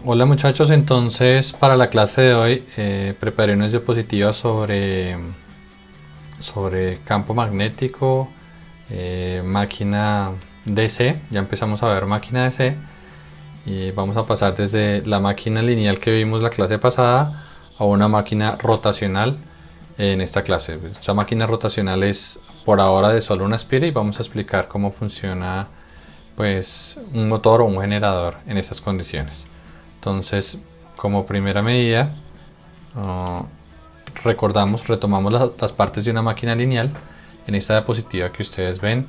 Hola muchachos, entonces para la clase de hoy preparé unas diapositivas sobre campo magnético, máquina DC. Ya empezamos a ver máquina DC y vamos a pasar desde la máquina lineal que vimos la clase pasada a una máquina rotacional en esta clase. Esta máquina rotacional es por ahora de solo una aspira y vamos a explicar cómo funciona pues un motor o un generador en estas condiciones. Entonces, como primera medida, uh, retomamos las partes de una máquina lineal. En esta diapositiva que ustedes ven,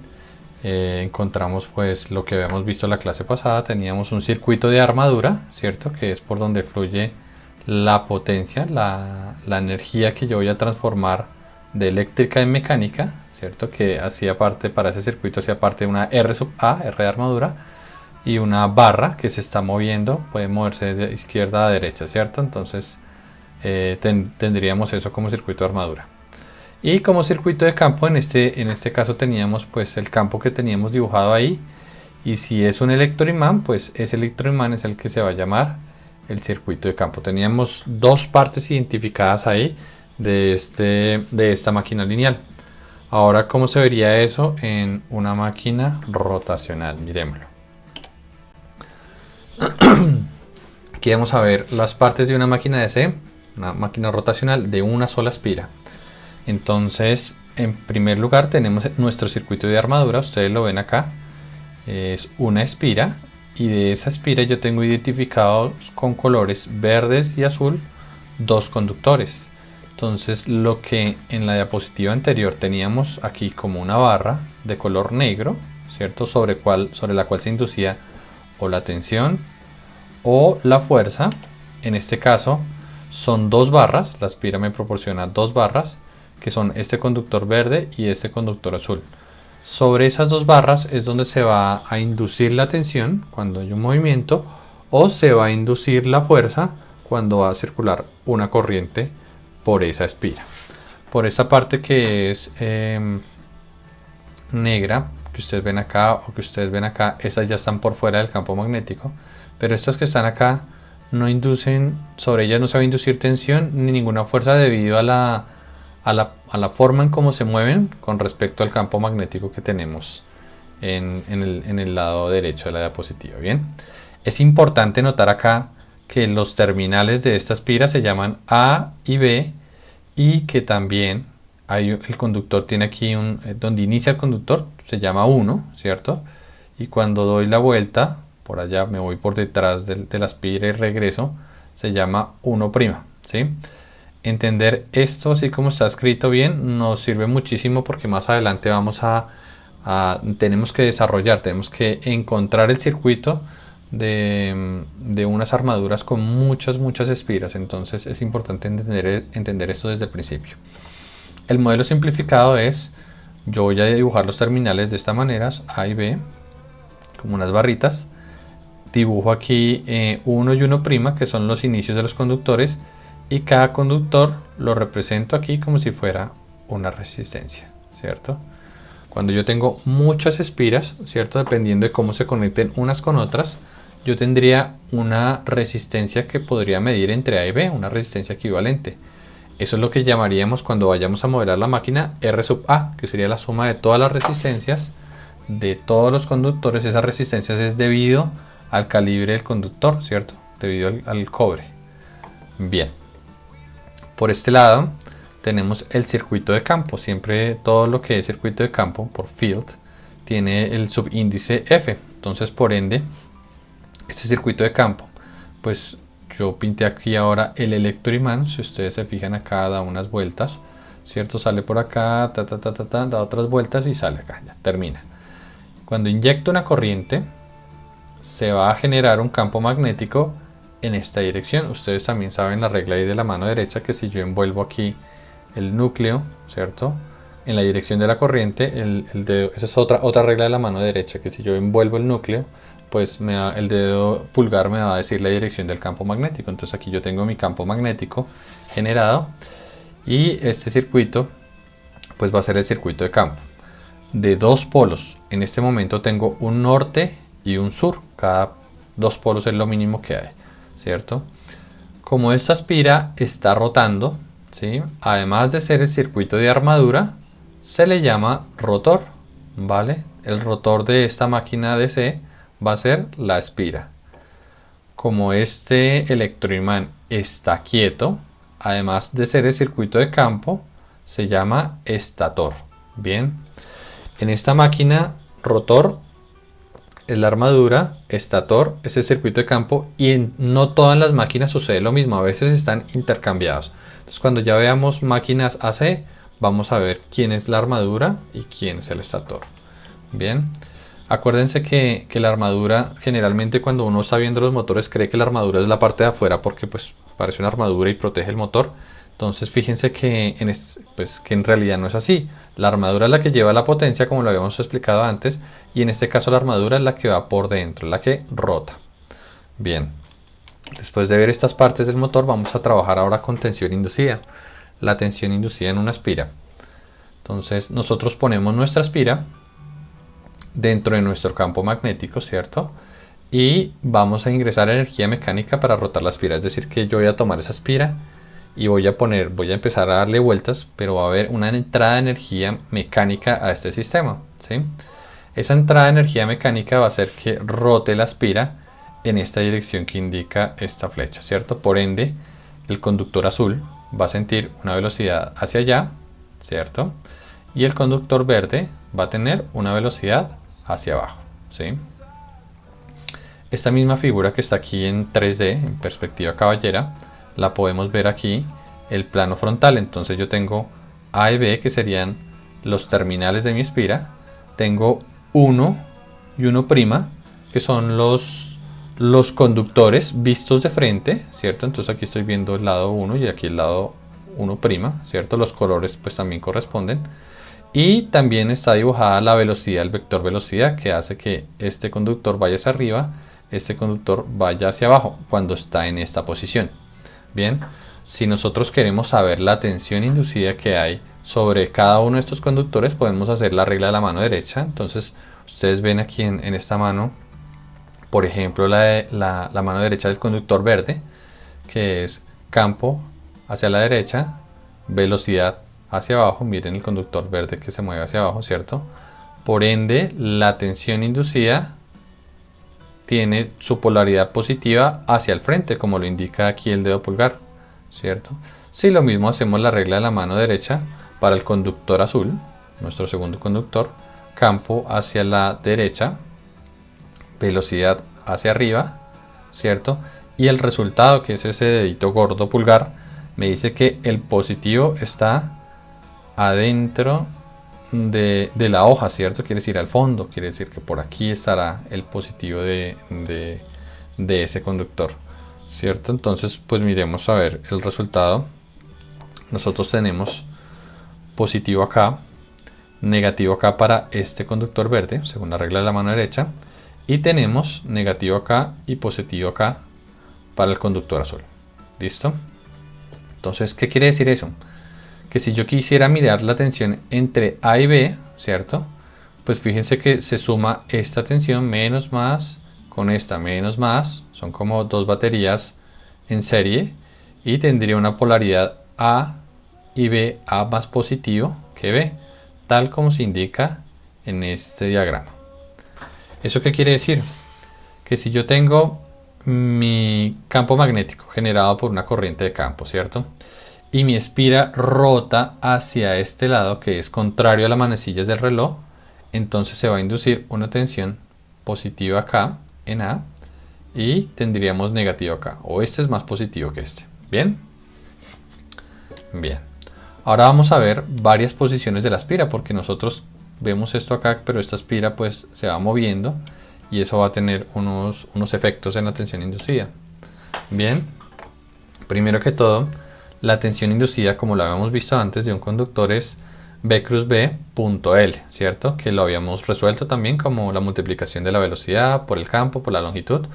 encontramos pues lo que habíamos visto en la clase pasada. Teníamos un circuito de armadura, ¿cierto? Que es por donde fluye la potencia, la energía que yo voy a transformar de eléctrica en mecánica, ¿cierto? Que hacía parte, para ese circuito hacía parte de una R sub A, R de armadura, y una barra que se está moviendo, puede moverse de izquierda a derecha, ¿cierto? Entonces tendríamos eso como circuito de armadura. Y como circuito de campo, en este caso teníamos pues el campo que teníamos dibujado ahí. Y si es un electroimán, pues ese electroimán es el que se va a llamar el circuito de campo. Teníamos dos partes identificadas ahí de esta máquina lineal. Ahora, ¿cómo se vería eso en una máquina rotacional? Miremoslo. Aquí vamos a ver las partes de una máquina DC, una máquina rotacional de una sola espira. Entonces, en primer lugar tenemos nuestro circuito de armadura, ustedes lo ven acá, es una espira, y de esa espira yo tengo identificados con colores verdes y azul dos conductores. Entonces, lo que en la diapositiva anterior teníamos aquí como una barra de color negro, ¿cierto? Sobre la cual se inducía o la tensión o la fuerza. En este caso son dos barras, la espira me proporciona dos barras que son este conductor verde y este conductor azul. Sobre esas dos barras es donde se va a inducir la tensión cuando hay un movimiento, o se va a inducir la fuerza cuando va a circular una corriente por esa espira. Por esta parte que es negra, que ustedes ven acá o que ustedes ven acá, estas ya están por fuera del campo magnético, pero estas que están acá no inducen, sobre ellas no se va a inducir tensión ni ninguna fuerza debido a la forma en cómo se mueven con respecto al campo magnético que tenemos en el lado derecho de la diapositiva. Bien, es importante notar acá que los terminales de esta espira se llaman A y B, y que también el conductor tiene aquí donde inicia el conductor, se llama 1, ¿cierto? Y cuando doy la vuelta, por allá me voy por detrás de la espira y regreso, se llama 1', ¿sí? Entender esto así como está escrito bien nos sirve muchísimo, porque más adelante tenemos que desarrollar, tenemos que encontrar el circuito de unas armaduras con muchas espiras. Entonces es importante entender esto desde el principio. El modelo simplificado es: yo voy a dibujar los terminales de esta manera, A y B, como unas barritas. Dibujo aquí 1 y 1', que son los inicios de los conductores, y cada conductor lo represento aquí como si fuera una resistencia, ¿cierto? Cuando yo tengo muchas espiras, ¿cierto? Dependiendo de cómo se conecten unas con otras, yo tendría una resistencia que podría medir entre A y B, una resistencia equivalente. Eso es lo que llamaríamos, cuando vayamos a modelar la máquina, R sub A, que sería la suma de todas las resistencias de todos los conductores. Esas resistencias es debido al calibre del conductor, ¿cierto? Debido al cobre. Bien. Por este lado tenemos el circuito de campo. Siempre todo lo que es circuito de campo, por field, tiene el subíndice F. Entonces, por ende, este circuito de campo, pues yo pinté aquí ahora el electroimán. Si ustedes se fijan acá, da unas vueltas, ¿cierto? Sale por acá, da otras vueltas y sale acá, ya termina. Cuando inyecto una corriente, se va a generar un campo magnético en esta dirección. Ustedes también saben la regla ahí de la mano derecha, que si yo envuelvo aquí el núcleo, ¿cierto?, en la dirección de la corriente, esa es otra regla de la mano derecha, que si yo envuelvo el núcleo, pues el dedo pulgar me va a decir la dirección del campo magnético. Entonces aquí yo tengo mi campo magnético generado, y este circuito pues va a ser el circuito de campo de dos polos. En este momento tengo un norte y un sur. Cada dos polos es lo mínimo que hay. ¿cierto? Como esta espira está rotando, ¿sí? Además de ser el circuito de armadura, se le llama rotor, ¿vale? El rotor de esta máquina DC va a ser la espira. Como este electroimán está quieto, además de ser el circuito de campo, se llama estator. Bien, en esta máquina rotor es la armadura, estator es el circuito de campo y no todas las máquinas sucede lo mismo, a veces están intercambiados. Entonces cuando ya veamos máquinas AC, vamos a ver quién es la armadura y quién es el estator. Bien, acuérdense que la armadura, generalmente cuando uno está viendo los motores, cree que la armadura es la parte de afuera porque pues parece una armadura y protege el motor. Entonces fíjense que que en realidad no es así. La armadura es la que lleva la potencia, como lo habíamos explicado antes, y en este caso la armadura es la que va por dentro, la que rota. Bien, después de ver estas partes del motor, vamos a trabajar ahora con tensión inducida. La tensión inducida en una espira. Entonces nosotros ponemos nuestra espira dentro de nuestro campo magnético, ¿cierto? Y vamos a ingresar energía mecánica para rotar la espira. Es decir, que yo voy a tomar esa espira y voy a empezar a darle vueltas, pero va a haber una entrada de energía mecánica a este sistema, ¿sí? Esa entrada de energía mecánica va a hacer que rote la espira en esta dirección que indica esta flecha, ¿cierto? Por ende, el conductor azul va a sentir una velocidad hacia allá, ¿cierto? Y el conductor verde va a tener una velocidad hacia abajo, ¿sí? Esta misma figura que está aquí en 3D, en perspectiva caballera, la podemos ver aquí, el plano frontal. Entonces yo tengo A y B, que serían los terminales de mi espira. Tengo 1 y 1', que son los conductores vistos de frente, ¿cierto? Entonces aquí estoy viendo el lado 1 y aquí el lado 1', ¿cierto? Los colores pues también corresponden. Y también está dibujada la velocidad, el vector velocidad, que hace que este conductor vaya hacia arriba, este conductor vaya hacia abajo cuando está en esta posición. Bien, si nosotros queremos saber la tensión inducida que hay sobre cada uno de estos conductores, podemos hacer la regla de la mano derecha. Entonces ustedes ven aquí en esta mano, por ejemplo, la mano derecha del conductor verde, que es campo hacia la derecha, velocidad hacia abajo. Miren el conductor verde que se mueve hacia abajo, ¿cierto? Por ende, la tensión inducida tiene su polaridad positiva hacia el frente, como lo indica aquí el dedo pulgar, ¿cierto? Si lo mismo hacemos la regla de la mano derecha para el conductor azul, nuestro segundo conductor, campo hacia la derecha, velocidad hacia arriba, ¿cierto? Y el resultado, que es ese dedito gordo pulgar, me dice que el positivo está adentro de la hoja, ¿cierto? Quiere decir al fondo, quiere decir que por aquí estará el positivo de ese conductor, ¿cierto? Entonces, pues miremos a ver el resultado. Nosotros tenemos positivo acá, negativo acá para este conductor verde, según la regla de la mano derecha, y tenemos negativo acá y positivo acá para el conductor azul. ¿Listo? Entonces, ¿qué quiere decir eso? Que si yo quisiera mirar la tensión entre A y B, ¿cierto? Pues fíjense que se suma esta tensión menos más con esta menos más, son como dos baterías en serie, y tendría una polaridad A y B, A más positivo que B, tal como se indica en este diagrama. ¿Eso qué quiere decir? Que si yo tengo mi campo magnético generado por una corriente de campo, ¿cierto? Y mi espira rota hacia este lado, que es contrario a las manecillas del reloj, entonces se va a inducir una tensión positiva acá en A y tendríamos negativo acá, o este es más positivo que este. ¿Bien? Bien. Ahora vamos a ver varias posiciones de la espira, porque nosotros vemos esto acá, pero esta espira pues se va moviendo y eso va a tener unos efectos en la tensión inducida. Bien, primero que todo, la tensión inducida, como lo habíamos visto antes, de un conductor es B cruz B punto L, ¿cierto? Que lo habíamos resuelto también como la multiplicación de la velocidad por el campo, por la longitud,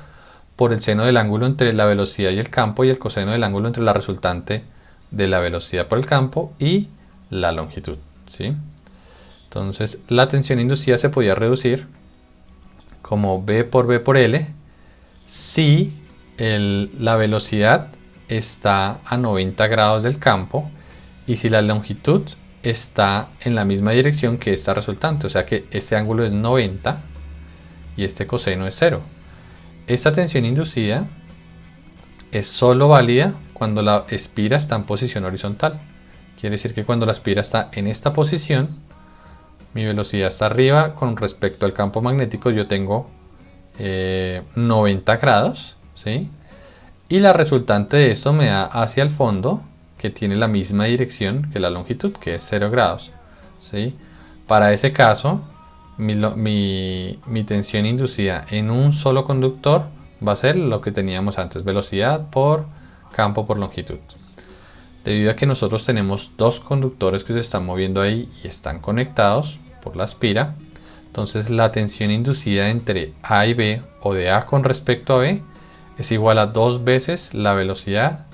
por el seno del ángulo entre la velocidad y el campo, y el coseno del ángulo entre la resultante de la velocidad por el campo y la longitud, ¿sí? Entonces, la tensión inducida se podía reducir como B por L si la velocidad está a 90 grados del campo y si la longitud está en la misma dirección que esta resultante, o sea que este ángulo es 90 y este coseno es 0. Esta tensión inducida es solo válida cuando la espira está en posición horizontal. Quiere decir que cuando la espira está en esta posición, mi velocidad está arriba con respecto al campo magnético, yo tengo 90 grados, ¿sí? Y la resultante de esto me da hacia el fondo, que tiene la misma dirección que la longitud, que es 0 grados, ¿sí? Para ese caso, mi tensión inducida en un solo conductor va a ser lo que teníamos antes, velocidad por campo por longitud. Debido a que nosotros tenemos dos conductores que se están moviendo ahí y están conectados por la espira, entonces la tensión inducida entre A y B o de A con respecto a B es igual a 2 veces la velocidad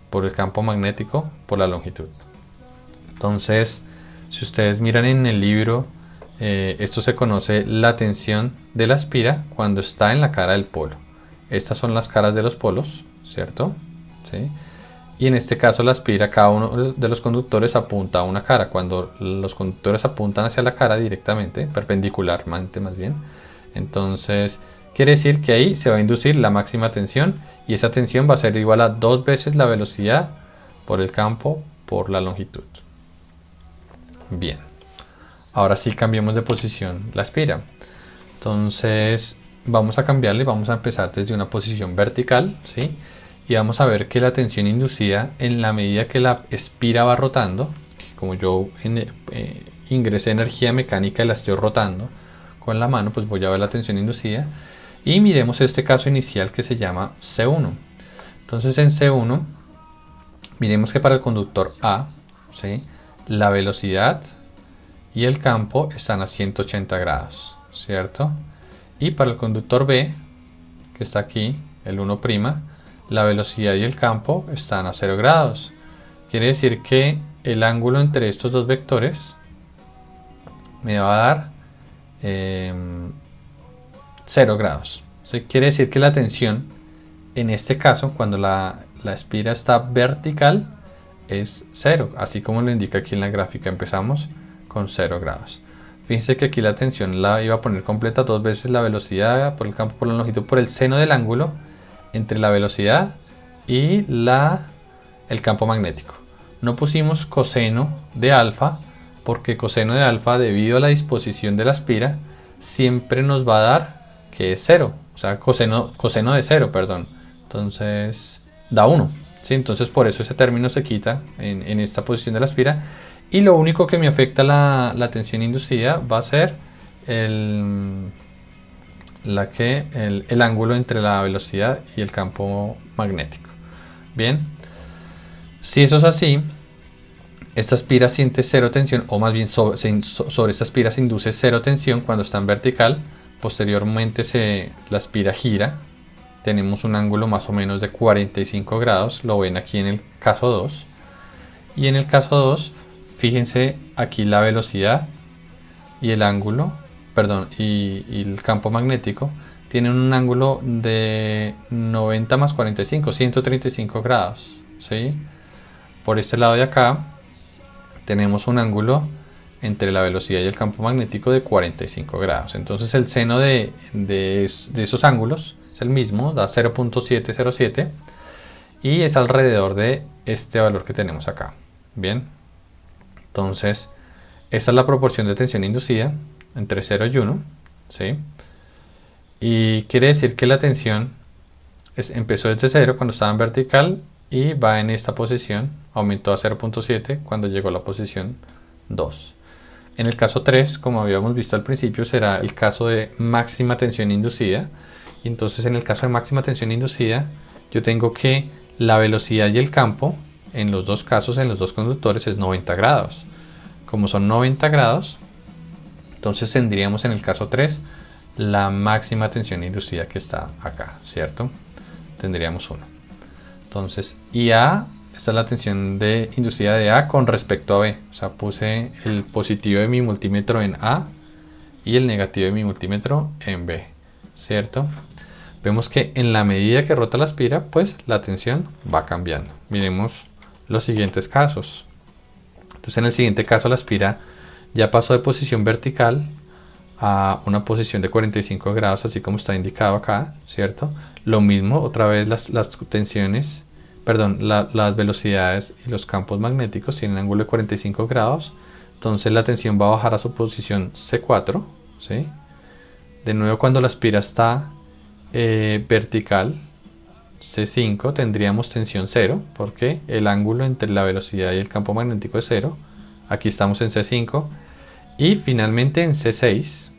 por el campo magnético por la longitud. Entonces, si ustedes miran en el libro, esto se conoce la tensión de la espira cuando está en la cara del polo. Estas son las caras de los polos, ¿cierto? ¿Sí? Y en este caso la espira, cada uno de los conductores apunta a una cara. Cuando los conductores apuntan hacia la cara directamente, perpendicularmente más bien, entonces quiere decir que ahí se va a inducir la máxima tensión y esa tensión va a ser igual a 2 veces la velocidad por el campo por la longitud. Bien, ahora sí cambiemos de posición la espira. Entonces vamos a cambiarle, vamos a empezar desde una posición vertical, ¿sí? Y vamos a ver que la tensión inducida en la medida que la espira va rotando, como yo ingresé energía mecánica y la estoy rotando con la mano, pues voy a ver la tensión inducida. Y miremos este caso inicial que se llama C1. Entonces en C1, miremos que para el conductor A, ¿sí?, la velocidad y el campo están a 180 grados, ¿cierto? Y para el conductor B, que está aquí, el 1', la velocidad y el campo están a 0 grados. Quiere decir que el ángulo entre estos dos vectores me va a dar 0 grados. Eso quiere decir que la tensión, en este caso, cuando la espira está vertical, es 0, así como lo indica aquí en la gráfica. Empezamos con 0 grados. Fíjense que aquí la tensión la iba a poner completa 2 veces la velocidad por el campo por la longitud por el seno del ángulo entre la velocidad y el campo magnético. No pusimos coseno de alfa porque coseno de alfa, debido a la disposición de la espira, siempre nos va a dar que es 0, o sea, coseno de 0, perdón. Entonces da 1, ¿sí? Entonces por eso ese término se quita en esta posición de la espira. Y lo único que me afecta la tensión inducida va a ser el ángulo entre la velocidad y el campo magnético. Bien, si eso es así, esta espira siente 0 tensión, o más bien sobre esta espira se induce 0 tensión cuando está en vertical. Posteriormente la espira gira, tenemos un ángulo más o menos de 45 grados, lo ven aquí en el caso 2. Y en el caso 2, fíjense aquí la velocidad y el ángulo, perdón, y el campo magnético tienen un ángulo de 90 más 45, 135 grados, ¿sí? Por este lado de acá tenemos un ángulo entre la velocidad y el campo magnético de 45 grados. Entonces el seno de esos ángulos es el mismo, da 0.707 y es alrededor de este valor que tenemos acá. Bien, entonces esa es la proporción de tensión inducida entre 0 y 1, ¿sí? Y quiere decir que la tensión empezó desde 0 cuando estaba en vertical y va en esta posición, aumentó a 0.7 cuando llegó a la posición 2. En el caso 3, como habíamos visto al principio, será el caso de máxima tensión inducida. Y entonces en el caso de máxima tensión inducida, yo tengo que la velocidad y el campo, en los dos casos, en los dos conductores, es 90 grados. Como son 90 grados, entonces tendríamos en el caso 3 la máxima tensión inducida que está acá, ¿cierto? Tendríamos 1. Entonces, esta es la tensión inducida de A con respecto a B. O sea, puse el positivo de mi multímetro en A y el negativo de mi multímetro en B, ¿cierto? Vemos que en la medida que rota la aspira, pues la tensión va cambiando. Miremos los siguientes casos. Entonces en el siguiente caso la aspira ya pasó de posición vertical a una posición de 45 grados, así como está indicado acá, ¿cierto? Lo mismo, otra vez las tensiones, perdón, las velocidades y los campos magnéticos tienen ángulo de 45 grados. Entonces la tensión va a bajar a su posición C4, ¿sí? De nuevo, cuando la aspira está vertical, C5, tendríamos tensión 0, porque el ángulo entre la velocidad y el campo magnético es 0. Aquí estamos en C5. Y finalmente en C6,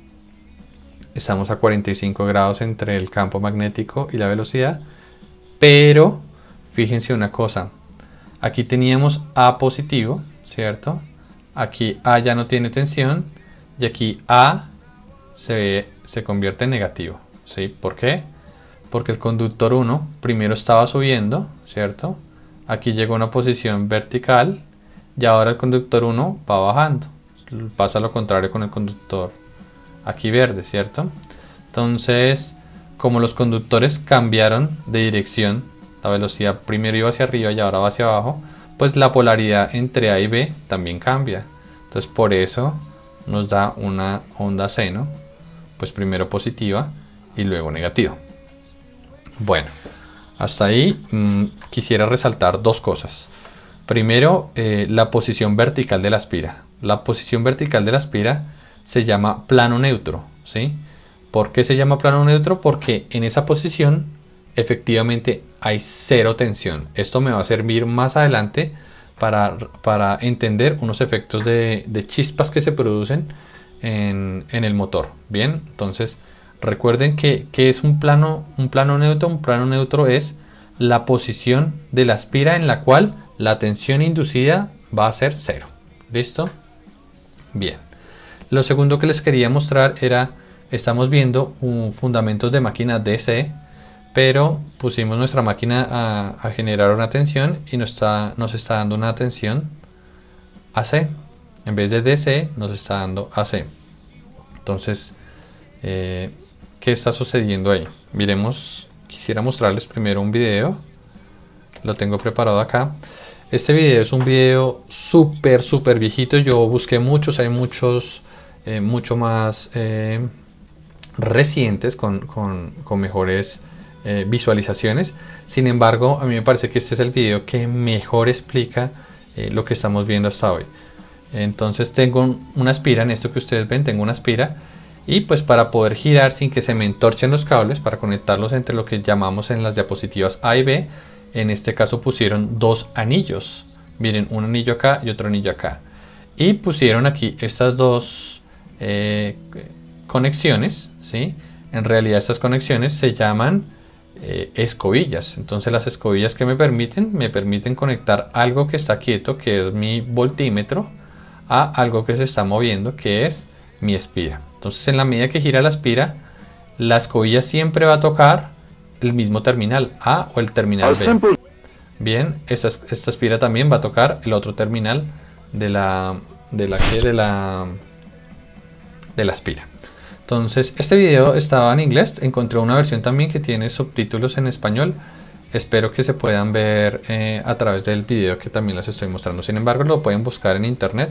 estamos a 45 grados entre el campo magnético y la velocidad. Pero, fíjense una cosa, aquí teníamos A positivo, ¿cierto? Aquí A ya no tiene tensión y aquí A se convierte en negativo, ¿sí? ¿Por qué? Porque el conductor 1 primero estaba subiendo, ¿cierto? Aquí llegó a una posición vertical y ahora el conductor 1 va bajando. Pasa lo contrario con el conductor aquí verde, ¿cierto? Entonces, como los conductores cambiaron de dirección, la velocidad primero iba hacia arriba y ahora va hacia abajo, pues la polaridad entre A y B también cambia. Entonces por eso nos da una onda seno, pues primero positiva y luego negativa. Bueno, hasta ahí quisiera resaltar dos cosas. Primero, la posición vertical de la aspira. La posición vertical de la aspira se llama plano neutro, ¿sí? ¿Por qué se llama plano neutro? Porque en esa posición efectivamente hay cero tensión. Esto me va a servir más adelante para entender unos efectos de chispas que se producen en el motor. Bien, entonces recuerden que es un plano neutro. Un plano neutro es la posición de la aspira en la cual la tensión inducida va a ser cero. ¿Listo? Bien. Lo segundo que les quería mostrar era, estamos viendo fundamentos de máquina DC, pero pusimos nuestra máquina a generar una tensión y nos está dando una tensión AC. En vez de DC nos está dando AC. Entonces, ¿qué está sucediendo ahí? Miremos, quisiera mostrarles primero un video. Lo tengo preparado acá. Este video es un video súper viejito. Yo busqué muchos, hay muchos mucho más recientes con mejores visualizaciones. Sin embargo, a mí me parece que este es el video que mejor explica lo que estamos viendo hasta hoy. Entonces tengo una aspira, en esto que ustedes ven, tengo una aspira. Y pues para poder girar sin que se me entorchen los cables, para conectarlos entre lo que llamamos en las diapositivas A y B, en este caso pusieron dos anillos. Miren, un anillo acá y otro anillo acá. Y pusieron aquí estas dos conexiones, ¿sí? En realidad estas conexiones se llaman escobillas. Entonces las escobillas que me permiten conectar algo que está quieto, que es mi voltímetro, a algo que se está moviendo, que es mi aspira. Entonces en la medida que gira la aspira, la escobilla siempre va a tocar el mismo terminal A o el terminal B. Bien, esta aspira también va a tocar el otro terminal de la aspira. Entonces este video estaba en inglés, encontré una versión también que tiene subtítulos en español. Espero que se puedan ver a través del video que también les estoy mostrando. Sin embargo, lo pueden buscar en internet.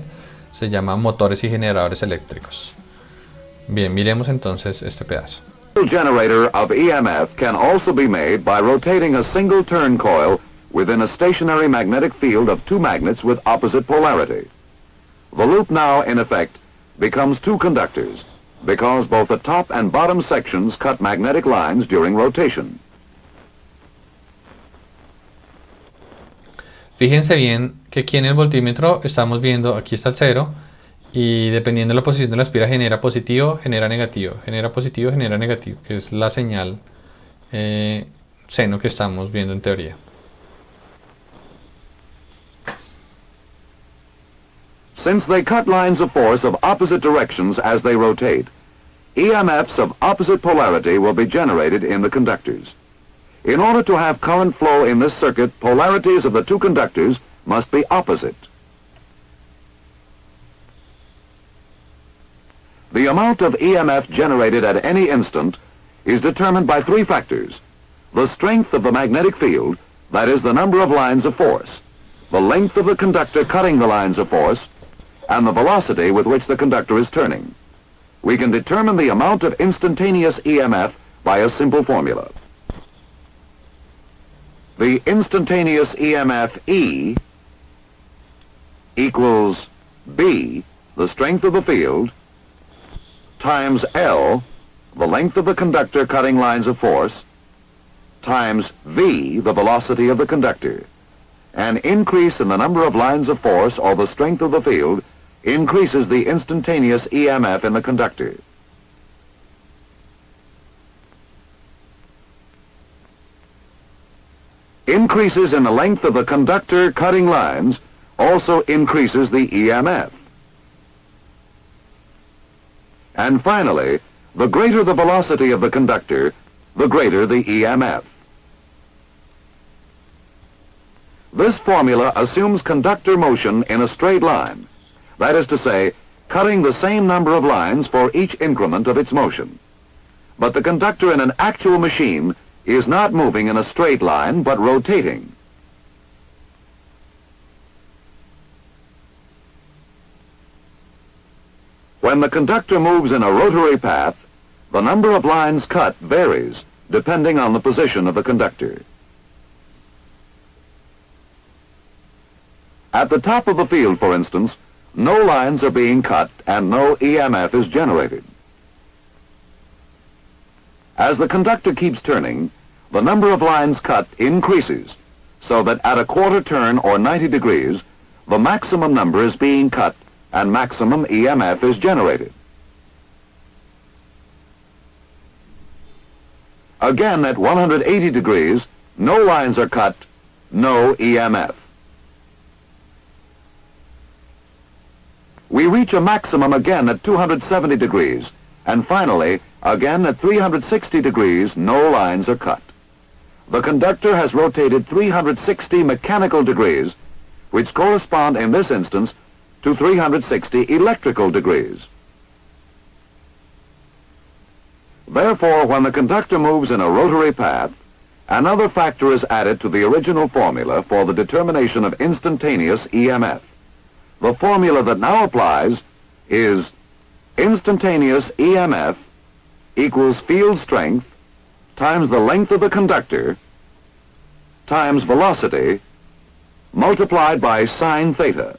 Se llama Motores y Generadores Eléctricos. Bien, miremos entonces este pedazo. The generator of EMF can also be made by rotating a single turn coil within a stationary magnetic field of two magnets with opposite polarity. The loop now, in effect, becomes two conductors, because both the top and bottom sections cut magnetic lines during rotation. Fíjense bien que aquí en el voltímetro estamos viendo, aquí está el 0, y dependiendo de la posición de la aspira genera positivo, genera negativo, genera positivo, genera negativo, que es la señal seno que estamos viendo en teoría. Since they cut lines of force of opposite directions as they rotate, EMFs of opposite polarity will be generated in the conductors. In order to have current flow in this circuit, polarities of the two conductors must be opposite. The amount of EMF generated at any instant is determined by three factors: the strength of the magnetic field, that is, the number of lines of force, the length of the conductor cutting the lines of force, and the velocity with which the conductor is turning. We can determine the amount of instantaneous EMF by a simple formula. The instantaneous EMF E equals B, the strength of the field, times L, the length of the conductor cutting lines of force, times V, the velocity of the conductor. An increase in the number of lines of force or the strength of the field increases the instantaneous EMF in the conductor. Increases in the length of the conductor cutting lines also increases the EMF. And finally, the greater the velocity of the conductor, the greater the EMF. This formula assumes conductor motion in a straight line, that is to say, cutting the same number of lines for each increment of its motion. But the conductor in an actual machine is not moving in a straight line, but rotating. When the conductor moves in a rotary path, the number of lines cut varies depending on the position of the conductor. At the top of the field, for instance, no lines are being cut and no EMF is generated. As the conductor keeps turning, the number of lines cut increases, so that at a quarter turn or 90 degrees, the maximum number is being cut and maximum EMF is generated. Again, at 180 degrees, no lines are cut, no EMF. We reach a maximum again at 270 degrees, and finally, again at 360 degrees, no lines are cut. The conductor has rotated 360 mechanical degrees, which correspond in this instance to 360 electrical degrees. Therefore, when the conductor moves in a rotary path, another factor is added to the original formula for the determination of instantaneous EMF. The formula that now applies is instantaneous EMF equals field strength times the length of the conductor times velocity multiplied by sine theta.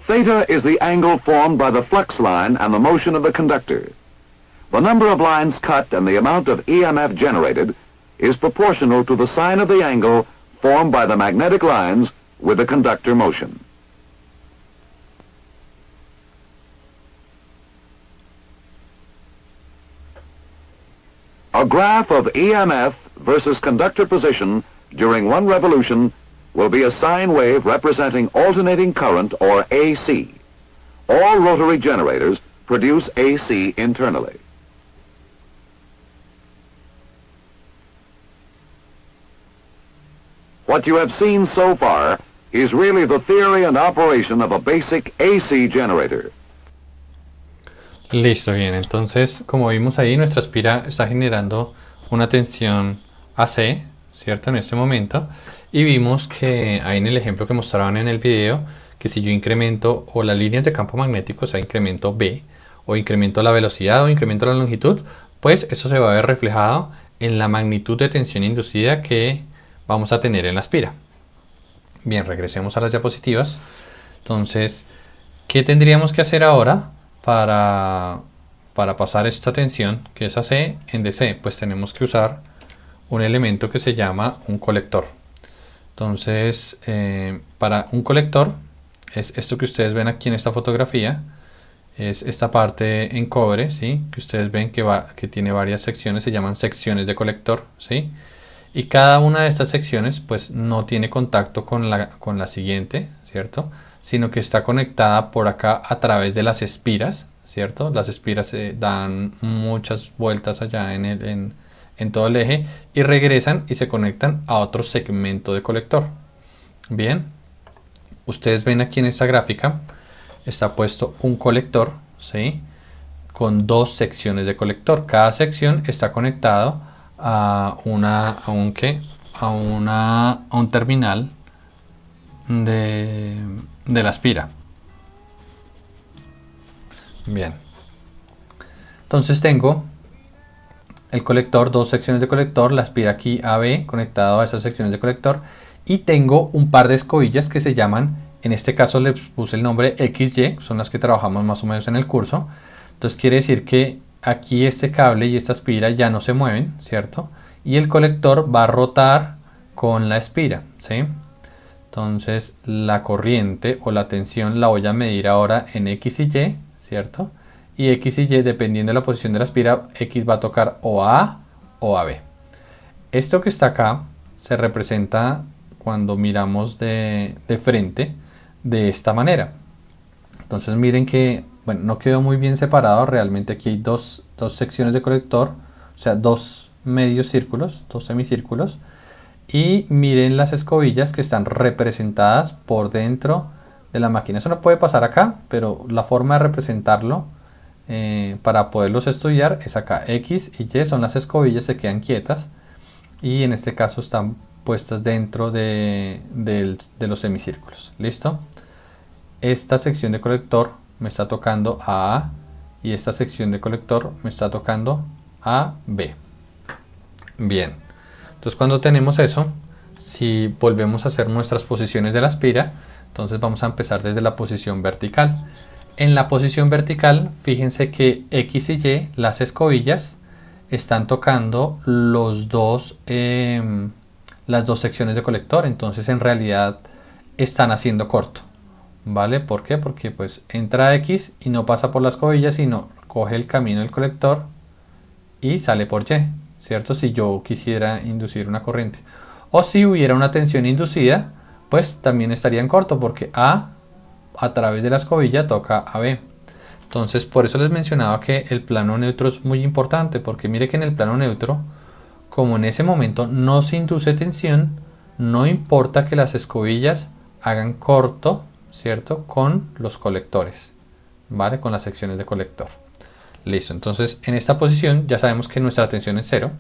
Theta is the angle formed by the flux line and the motion of the conductor. The number of lines cut and the amount of EMF generated is proportional to the sine of the angle formed by the magnetic lines with the conductor motion. A graph of EMF versus conductor position during one revolution will be a sine wave representing alternating current, or AC. All rotary generators produce AC internally. What you have seen so far is really the theory and operation of a basic AC generator. Listo, bien. Entonces, como vimos ahí, nuestra aspira está generando una tensión AC, ¿cierto? En este momento. Y vimos que ahí en el ejemplo que mostraban en el video, que si yo incremento o las líneas de campo magnético, o sea, incremento B, o incremento la velocidad o incremento la longitud, pues eso se va a ver reflejado en la magnitud de tensión inducida que vamos a tener en la aspira. Bien, regresemos a las diapositivas. Entonces, ¿qué tendríamos que hacer ahora para pasar esta tensión, que es AC, en DC? Pues tenemos que usar un elemento que se llama un colector. Entonces, para un colector, es esto que ustedes ven aquí en esta fotografía, es esta parte en cobre, ¿sí? Que ustedes ven que tiene varias secciones, se llaman secciones de colector, ¿sí? Y cada una de estas secciones pues no tiene contacto con la siguiente, ¿cierto? Sino que está conectada por acá a través de las espiras, ¿cierto? Las espiras dan muchas vueltas allá en todo el eje y regresan y se conectan a otro segmento de colector. Bien, ustedes ven aquí en esta gráfica está puesto un colector, ¿sí? Con dos secciones de colector. Cada sección está conectado a un terminal de la aspira. Bien. Entonces tengo el colector, dos secciones de colector, la aspira aquí AB conectado a esas secciones de colector, y tengo un par de escobillas que se llaman, en este caso les puse el nombre XY, son las que trabajamos más o menos en el curso. Entonces quiere decir que aquí este cable y esta aspira ya no se mueven, ¿cierto? Y el colector va a rotar con la aspira, ¿sí? Entonces la corriente o la tensión la voy a medir ahora en X y Y, ¿cierto? Y X y Y, dependiendo de la posición de la aspira, X va a tocar o a A o a B. Esto que está acá se representa cuando miramos de frente de esta manera. Entonces miren que, bueno, no quedó muy bien separado. Realmente aquí hay dos secciones de colector, o sea, dos medios círculos, dos semicírculos. Y miren las escobillas que están representadas por dentro de la máquina. Eso no puede pasar acá, pero la forma de representarlo para poderlos estudiar es acá. X y Y son las escobillas, se quedan quietas y en este caso están puestas dentro de los semicírculos. ¿Listo? Esta sección de colector me está tocando a A y esta sección de colector me está tocando a B. Bien, entonces cuando tenemos eso, si volvemos a hacer nuestras posiciones de la aspira, entonces vamos a empezar desde la posición vertical. En la posición vertical, fíjense que X y Y, las escobillas, están tocando las dos secciones de colector. Entonces en realidad están haciendo corto, ¿vale? ¿Por qué? Porque pues entra X y no pasa por la escobilla, sino coge el camino del colector y sale por Y, ¿cierto? Si yo quisiera inducir una corriente. O si hubiera una tensión inducida, pues también estaría en corto, porque a través de la escobilla toca a B. Entonces por eso les mencionaba que el plano neutro es muy importante, porque mire que en el plano neutro, como en ese momento no se induce tensión, no importa que las escobillas hagan corto, ¿cierto? Con los colectores, ¿vale? Con las secciones de colector. Listo, entonces en esta posición ya sabemos que nuestra tensión es 0.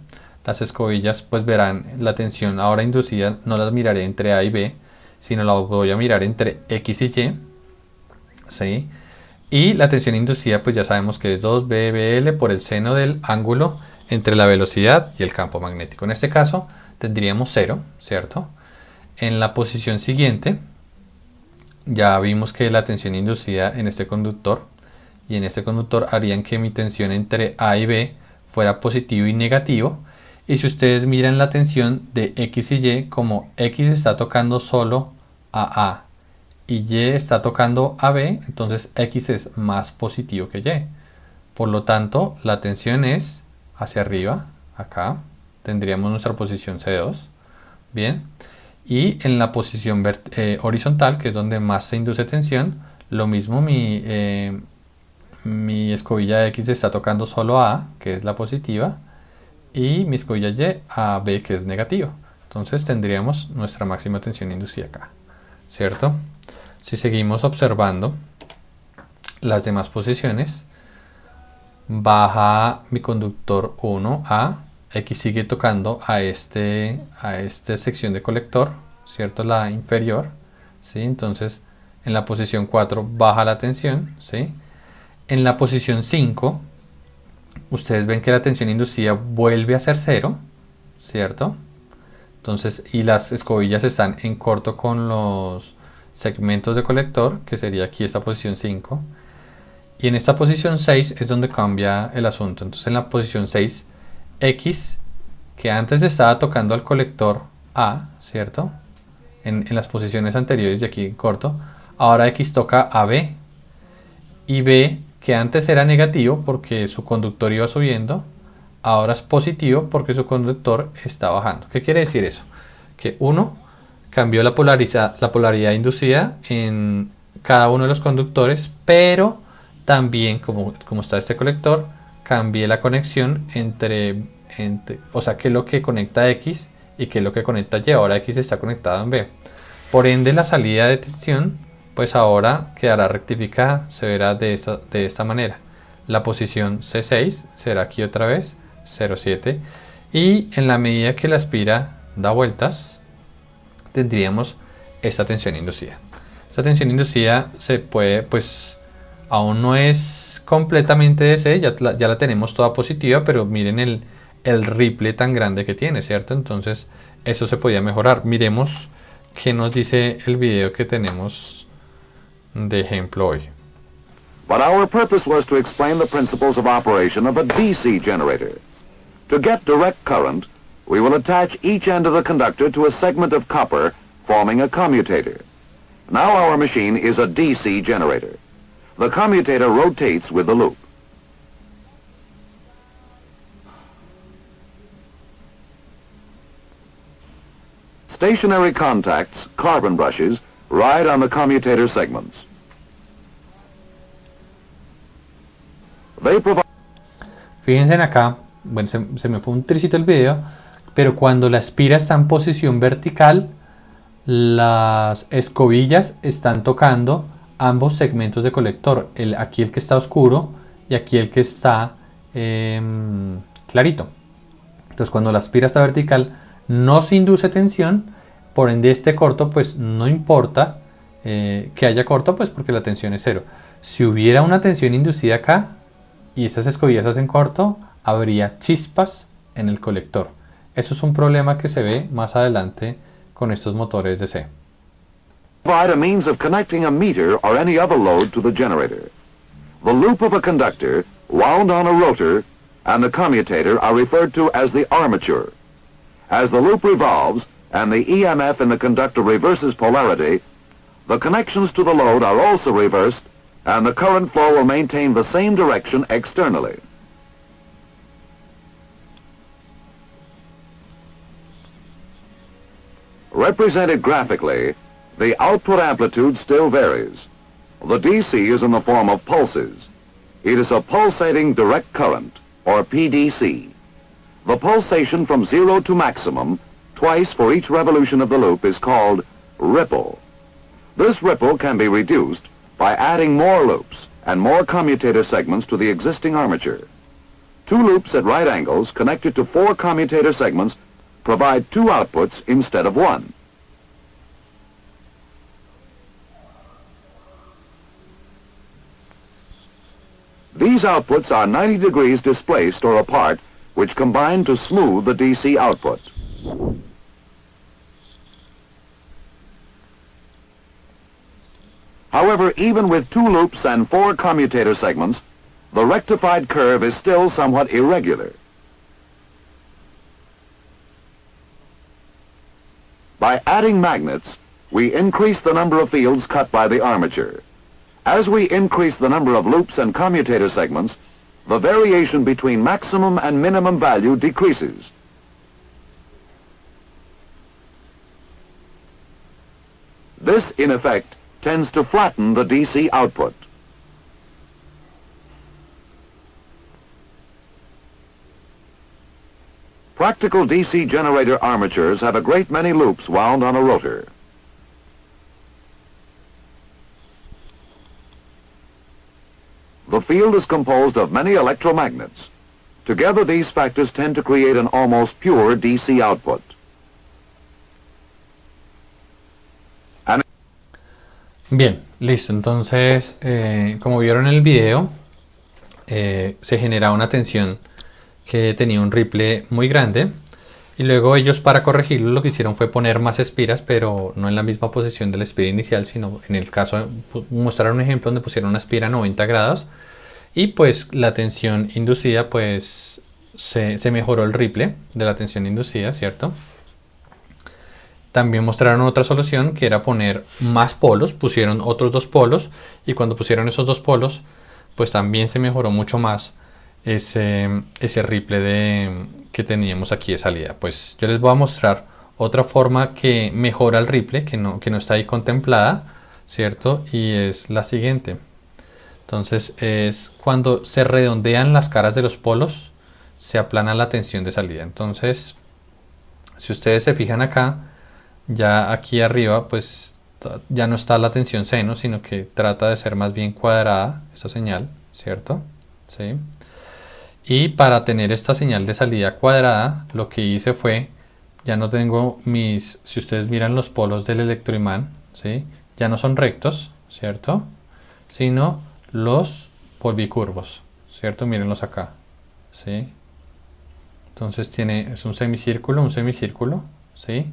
Las escobillas pues verán la tensión ahora inducida, no las miraré entre A y B, sino la voy a mirar entre X y Y, ¿sí? Y la tensión inducida pues ya sabemos que es 2BBL por el seno del ángulo entre la velocidad y el campo magnético. En este caso tendríamos 0, ¿cierto? En la posición siguiente ya vimos que la tensión inducida en este conductor y en este conductor harían que mi tensión entre A y B fuera positivo y negativo. Y si ustedes miran la tensión de X y Y, como X está tocando solo a A y Y está tocando a B, entonces X es más positivo que Y. Por lo tanto, la tensión es hacia arriba, acá. Tendríamos nuestra posición C2. Bien. Y en la posición horizontal, que es donde más se induce tensión, lo mismo, mi escobilla X está tocando solo a A, que es la positiva, y mi escobilla Y a B, que es negativa. Entonces tendríamos nuestra máxima tensión inducida acá, ¿cierto? Si seguimos observando las demás posiciones, baja mi conductor 1 a X, sigue tocando a esta sección de colector, ¿cierto? La inferior, ¿sí? Entonces en la posición 4 baja la tensión, ¿sí? En la posición 5 ustedes ven que la tensión inducida vuelve a ser 0, ¿cierto? Entonces, y las escobillas están en corto con los segmentos de colector, que sería aquí esta posición 5. Y en esta posición 6 es donde cambia el asunto. Entonces en la posición 6, X, que antes estaba tocando al colector A, ¿cierto? En las posiciones anteriores y aquí en corto, ahora X toca a B. Y B, que antes era negativo porque su conductor iba subiendo, ahora es positivo porque su conductor está bajando. ¿Qué quiere decir eso? Que uno cambió la polaridad inducida en cada uno de los conductores, pero también, como está este colector, cambié la conexión o sea, qué es lo que conecta X y qué es lo que conecta Y. Ahora X está conectado en B. Por ende, la salida de tensión pues ahora quedará rectificada, se verá de esta manera. La posición C6 será aquí otra vez 0,7 y en la medida que la espira da vueltas tendríamos esta tensión inducida. Esta tensión inducida se puede, pues aún no es completamente DC, ya la tenemos toda positiva, pero miren el ripple tan grande que tiene, ¿cierto? Entonces eso se podía mejorar. Miremos qué nos dice el video que tenemos de ejemplo hoy. But our purpose was to explain the principles of operation of a DC generator. To get direct current, we will attach each end of the conductor to a segment of copper, forming a commutator. Now our machine is a DC generator. The commutator rotates with the loop. Stationary contacts, carbon brushes, ride on the commutator segments. They provide... Fíjense acá, bueno, se me fue un tricito el video, pero cuando la espira está en posición vertical, las escobillas están tocando ambos segmentos de colector, aquí el que está oscuro y aquí el que está clarito. Entonces cuando la espira está vertical no se induce tensión, por ende este corto pues no importa que haya corto, pues porque la tensión es cero. Si hubiera una tensión inducida acá y estas escobillas hacen corto, habría chispas en el colector. Eso es un problema que se ve más adelante con estos motores DC. Provide a means of connecting a meter or any other load to the generator. The loop of a conductor, wound on a rotor, and the commutator are referred to as the armature. As the loop revolves and the EMF in the conductor reverses polarity, the connections to the load are also reversed and the current flow will maintain the same direction externally. Represented graphically, the output amplitude still varies. The DC is in the form of pulses. It is a pulsating direct current, or PDC. The pulsation from 0 to maximum, twice for each revolution of the loop, is called ripple. This ripple can be reduced by adding more loops and more commutator segments to the existing armature. Two loops at right angles connected to four commutator segments provide two outputs instead of one. These outputs are 90 degrees displaced or apart, which combine to smooth the DC output. However, even with two loops and four commutator segments, the rectified curve is still somewhat irregular. By adding magnets, we increase the number of fields cut by the armature. As we increase the number of loops and commutator segments, the variation between maximum and minimum value decreases. This, in effect, tends to flatten the DC output. Practical DC generator armatures have a great many loops wound on a rotor. The field is composed of many electromagnets. Together, these factors tend to create an almost pure DC output. Bien, listo. Entonces, como vieron en el video, se generaba una tensión que tenía un ripple muy grande. Y luego ellos, para corregirlo, lo que hicieron fue poner más espiras, pero no en la misma posición de la espira inicial, sino en el caso, mostrar un ejemplo donde pusieron una espira a 90 grados. Y pues la tensión inducida, pues se mejoró el ripple de la tensión inducida, ¿cierto? También mostraron otra solución que era poner más polos, pusieron otros dos polos y cuando pusieron esos dos polos, pues también se mejoró mucho más ese ripple que teníamos aquí de salida. Pues yo les voy a mostrar otra forma que mejora el ripple, que no está ahí contemplada, ¿cierto? Y es la siguiente. Entonces es cuando se redondean las caras de los polos, se aplana la tensión de salida. Entonces, si ustedes se fijan acá, ya aquí arriba, pues ya no está la tensión seno, sino que trata de ser más bien cuadrada esta señal, ¿cierto? ¿Sí? Y para tener esta señal de salida cuadrada, lo que hice fue, ya no tengo si ustedes miran los polos del electroimán, ¿sí? Ya no son rectos, ¿cierto? Sino los polvicurvos, ¿cierto? Mírenlos acá, ¿sí? Entonces es un semicírculo, ¿sí?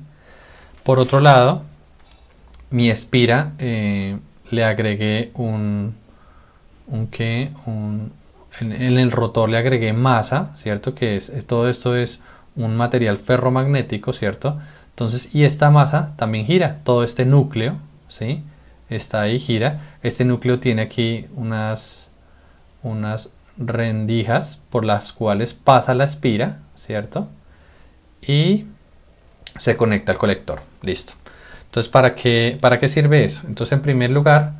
Por otro lado, mi espira le agregué en el rotor le agregué masa, ¿cierto? Todo esto es un material ferromagnético, ¿cierto? Entonces, y esta masa también gira, todo este núcleo, ¿sí? Está ahí, gira. Este núcleo tiene aquí unas rendijas por las cuales pasa la espira, ¿cierto? Y se conecta al colector, listo. Entonces, ¿para qué sirve eso? Entonces, en primer lugar,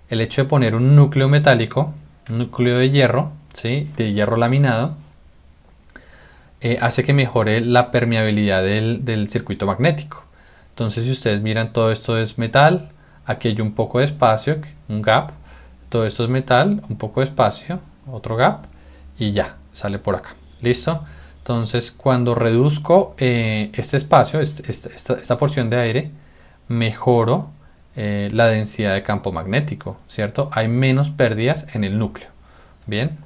el hecho de poner un núcleo metálico, un núcleo de hierro, ¿sí? De hierro laminado, hace que mejore la permeabilidad del circuito magnético. Entonces, si ustedes miran, todo esto es metal, aquí hay un poco de espacio, un gap, todo esto es metal, un poco de espacio, otro gap, y ya, sale por acá, ¿listo? Entonces, cuando reduzco este espacio, esta porción de aire, mejoro la densidad de campo magnético, ¿cierto? Hay menos pérdidas en el núcleo, ¿bien?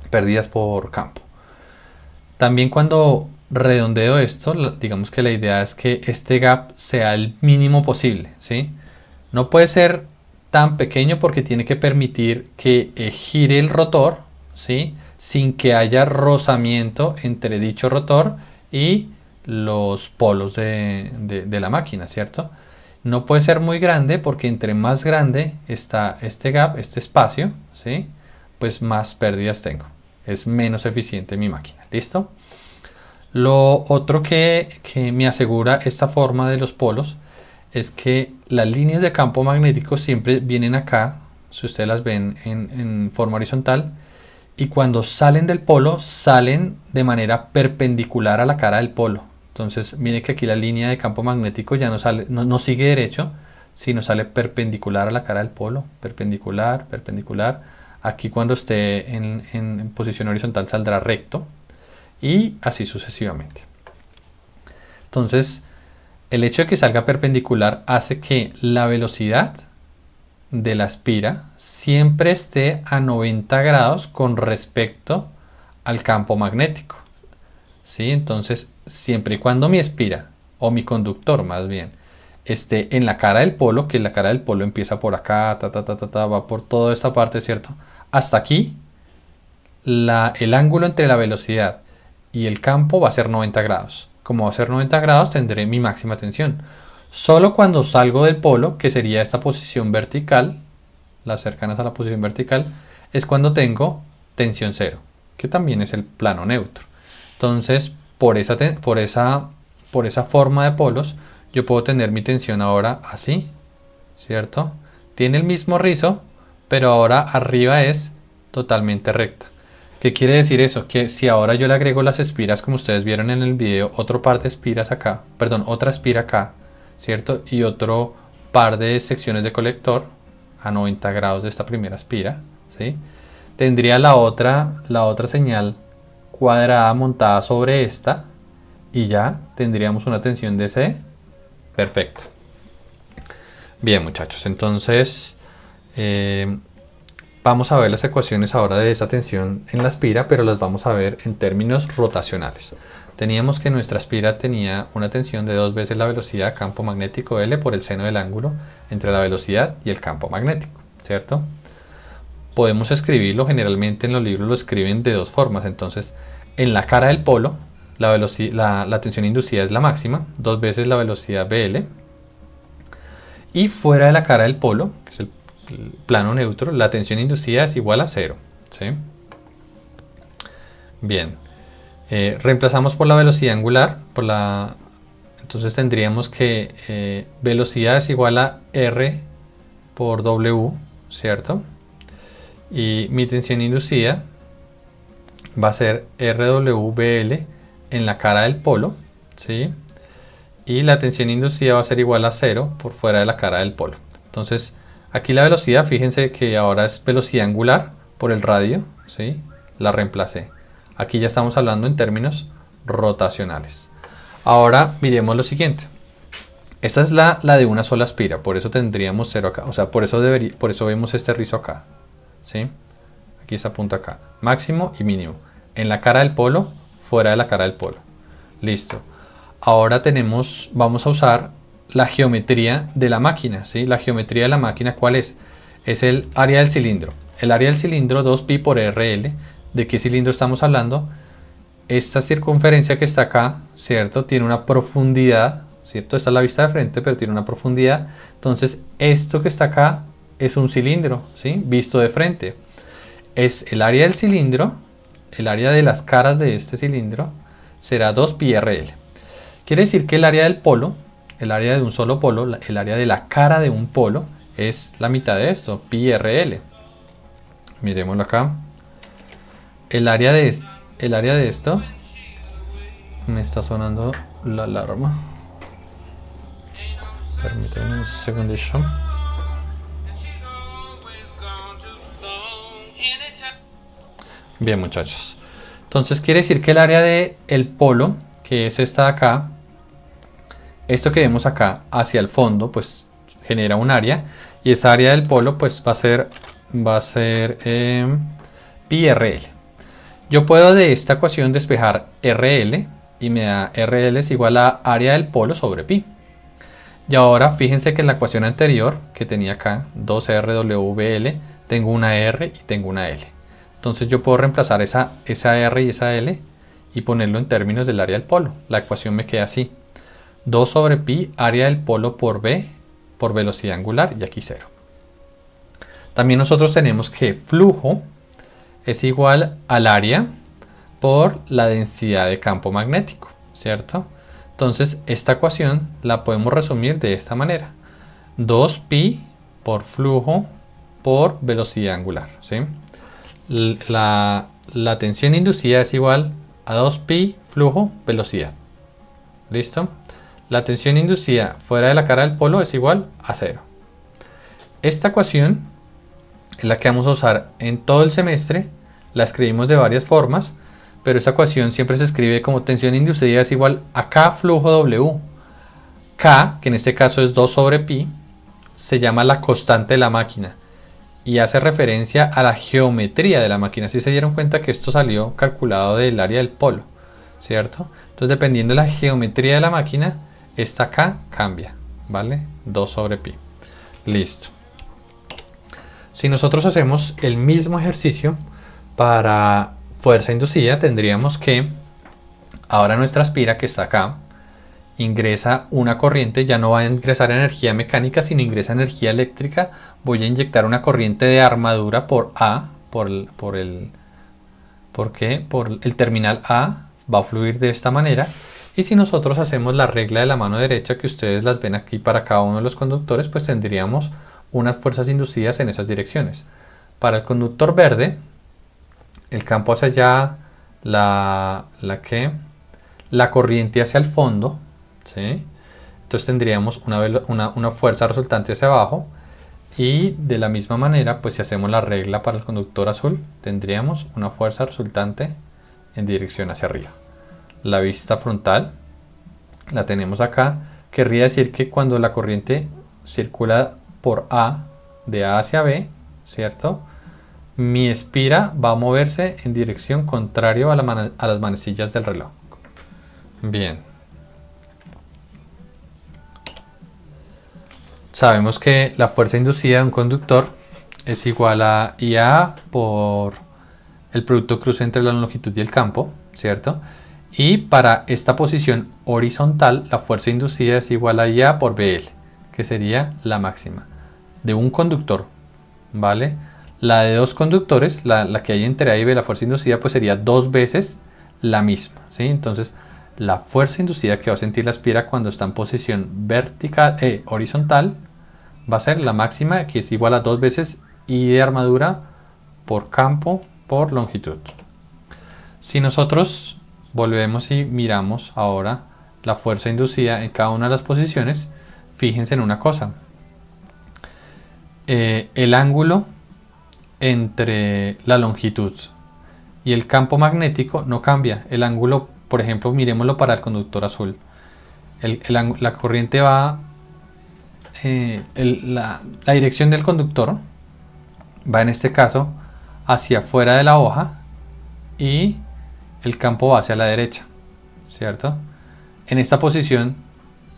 Pérdidas por campo. También cuando redondeo esto, digamos que la idea es que este gap sea el mínimo posible, ¿sí? No puede ser tan pequeño porque tiene que permitir que gire el rotor, ¿sí? Sin que haya rozamiento entre dicho rotor y los polos de la máquina, ¿cierto? No puede ser muy grande porque entre más grande está este gap, este espacio, ¿sí? Pues más pérdidas tengo. Es menos eficiente mi máquina. ¿Listo? Lo otro que me asegura esta forma de los polos es que las líneas de campo magnético siempre vienen acá, si ustedes las ven en forma horizontal, y cuando salen del polo salen de manera perpendicular a la cara del polo. Entonces miren que aquí la línea de campo magnético ya no sigue derecho, sino sale perpendicular a la cara del polo, perpendicular, perpendicular. Aquí cuando esté en posición horizontal saldrá recto y así sucesivamente. Entonces el hecho de que salga perpendicular hace que la velocidad de la espira siempre esté a 90 grados con respecto al campo magnético. ¿Sí? Entonces, siempre y cuando mi espira, o mi conductor más bien, esté en la cara del polo, que la cara del polo empieza por acá, va por toda esta parte, ¿cierto? Hasta aquí, el ángulo entre la velocidad y el campo va a ser 90 grados. Como va a ser 90 grados, tendré mi máxima tensión. Solo cuando salgo del polo, que sería esta posición vertical, las cercanas a la posición vertical, es cuando tengo tensión cero, que también es el plano neutro. Entonces, por esa forma de polos, yo puedo tener mi tensión ahora así, ¿cierto? Tiene el mismo rizo, pero ahora arriba es totalmente recta. ¿Qué quiere decir eso? Que si ahora yo le agrego las espiras, como ustedes vieron en el video, otro par de espiras acá, perdón, otra espira acá, ¿cierto? Y otro par de secciones de colector a 90 grados de esta primera espira, ¿sí? Tendría la otra señal cuadrada montada sobre esta y ya tendríamos una tensión DC perfecta. Bien, muchachos, entonces vamos a ver las ecuaciones ahora de esta tensión en la espira, pero las vamos a ver en términos rotacionales. Teníamos que nuestra espira tenía una tensión de 2 veces la velocidad campo magnético L por el seno del ángulo entre la velocidad y el campo magnético, ¿cierto? Podemos escribirlo, generalmente en los libros lo escriben de dos formas. Entonces, en la cara del polo, la tensión inducida es la máxima, 2 veces la velocidad BL. Y fuera de la cara del polo, que es el plano neutro, la tensión inducida es igual a 0, ¿sí? Bien, reemplazamos por la velocidad angular, entonces tendríamos que velocidad es igual a R por W, ¿cierto? Y mi tensión inducida va a ser RWBL en la cara del polo, ¿sí? y la tensión inducida va a ser igual a 0 por fuera de la cara del polo. Entonces, aquí la velocidad, fíjense que ahora es velocidad angular por el radio, ¿sí? La reemplacé. Aquí ya estamos hablando en términos rotacionales. Ahora miremos lo siguiente. Esta es la de una sola espira, por eso tendríamos 0 acá. O sea, por eso vemos este rizo acá, ¿sí? Aquí se apunta acá. Máximo y mínimo. En la cara del polo, fuera de la cara del polo. Listo. Ahora vamos a usar la geometría de la máquina, ¿sí? La geometría de la máquina, ¿cuál es? Es el área del cilindro. El área del cilindro, 2pi por RL. ¿De qué cilindro estamos hablando? Esta circunferencia que está acá, ¿cierto? Tiene una profundidad, ¿cierto? Esta es la vista de frente, pero tiene una profundidad. Entonces, esto que está acá es un cilindro, ¿sí? Visto de frente. Es el área del cilindro, el área de las caras de este cilindro, será 2pi RL. Quiere decir que el área del polo, el área de un solo polo, el área de la cara de un polo, es la mitad de esto, pi RL. Miremoslo acá. El área de esto, me está sonando la alarma. Permítanme un segundito. Bien, muchachos. Entonces quiere decir que el área del polo, que es esta de acá, esto que vemos acá hacia el fondo, pues genera un área, y esa área del polo pues va a ser pi RL. Yo puedo de esta ecuación despejar RL y me da RL es igual a área del polo sobre pi. Y ahora fíjense que en la ecuación anterior que tenía acá, 2RWL, tengo una R y tengo una L. Entonces yo puedo reemplazar esa R y esa L y ponerlo en términos del área del polo. La ecuación me queda así. 2 sobre pi, área del polo por B, por velocidad angular, y aquí 0. También nosotros tenemos que flujo es igual al área por la densidad de campo magnético, ¿cierto? Entonces esta ecuación la podemos resumir de esta manera. 2pi por flujo por velocidad angular, ¿sí? La tensión inducida es igual a 2pi flujo velocidad. ¿Listo? La tensión inducida fuera de la cara del polo es igual a 0. Esta ecuación es la que vamos a usar en todo el semestre. La escribimos de varias formas, pero esta ecuación siempre se escribe como tensión inducida es igual a K flujo W. K, que en este caso es 2 sobre pi, se llama la constante de la máquina y hace referencia a la geometría de la máquina. Si se dieron cuenta que esto salió calculado del área del polo, ¿cierto? Entonces, dependiendo de la geometría de la máquina, esta K cambia, ¿vale? 2 sobre pi. Listo. Si nosotros hacemos el mismo ejercicio para fuerza inducida, tendríamos que ahora nuestra espira que está acá ingresa una corriente, ya no va a ingresar energía mecánica, sino ingresa energía eléctrica. Voy a inyectar una corriente de armadura por A, por el terminal A, va a fluir de esta manera. Y si nosotros hacemos la regla de la mano derecha, que ustedes las ven aquí para cada uno de los conductores, pues tendríamos unas fuerzas inducidas en esas direcciones. Para el conductor verde, el campo hacia allá, la corriente hacia el fondo, ¿sí? Entonces tendríamos una fuerza resultante hacia abajo, y de la misma manera, pues si hacemos la regla para el conductor azul, tendríamos una fuerza resultante en dirección hacia arriba. La vista frontal la tenemos acá. Querría decir que cuando la corriente circula por A, de A hacia B, ¿cierto? Mi espira va a moverse en dirección contraria a las manecillas del reloj. Bien. Sabemos que la fuerza inducida de un conductor es igual a IA por el producto cruce entre la longitud y el campo, ¿cierto? Y para esta posición horizontal, la fuerza inducida es igual a IA por BL, que sería la máxima de un conductor, ¿vale? La de dos conductores, la que hay entre A y B, la fuerza inducida, pues sería 2 veces la misma, ¿sí? Entonces, la fuerza inducida que va a sentir la espira cuando está en posición horizontal va a ser la máxima, que es igual a 2 veces I de armadura por campo por longitud. Si nosotros volvemos y miramos ahora la fuerza inducida en cada una de las posiciones, fíjense en una cosa. El ángulo entre la longitud y el campo magnético no cambia. El ángulo, por ejemplo, miremoslo para el conductor azul. La corriente va, la dirección del conductor va en este caso hacia afuera de la hoja y el campo va hacia la derecha, ¿cierto? En esta posición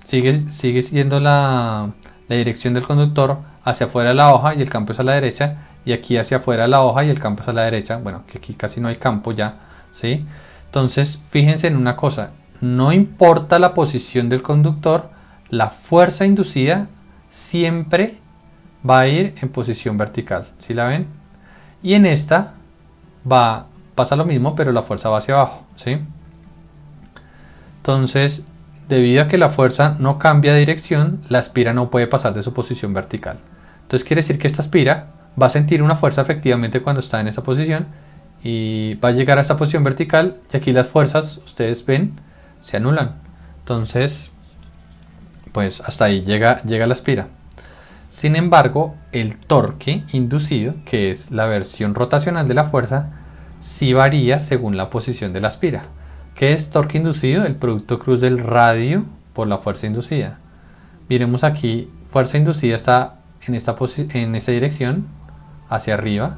sigue siendo la dirección del conductor hacia afuera de la hoja y el campo es a la derecha, y aquí hacia afuera de la hoja y el campo es a la derecha. Bueno, que aquí casi no hay campo ya, ¿sí? Entonces, fíjense en una cosa, no importa la posición del conductor, la fuerza inducida siempre va a ir en posición vertical, ¿sí la ven? Y en esta pasa lo mismo, pero la fuerza va hacia abajo, ¿sí? Entonces, debido a que la fuerza no cambia de dirección, la espira no puede pasar de su posición vertical. Entonces quiere decir que esta espira va a sentir una fuerza efectivamente cuando está en esa posición y va a llegar a esta posición vertical, y aquí las fuerzas, ustedes ven, se anulan. Entonces, pues hasta ahí llega la espira. Sin embargo, el torque inducido, que es la versión rotacional de la fuerza, sí varía según la posición de la espira. ¿Qué es torque inducido? El producto cruz del radio por la fuerza inducida. Miremos aquí, fuerza inducida está en esa dirección, hacia arriba,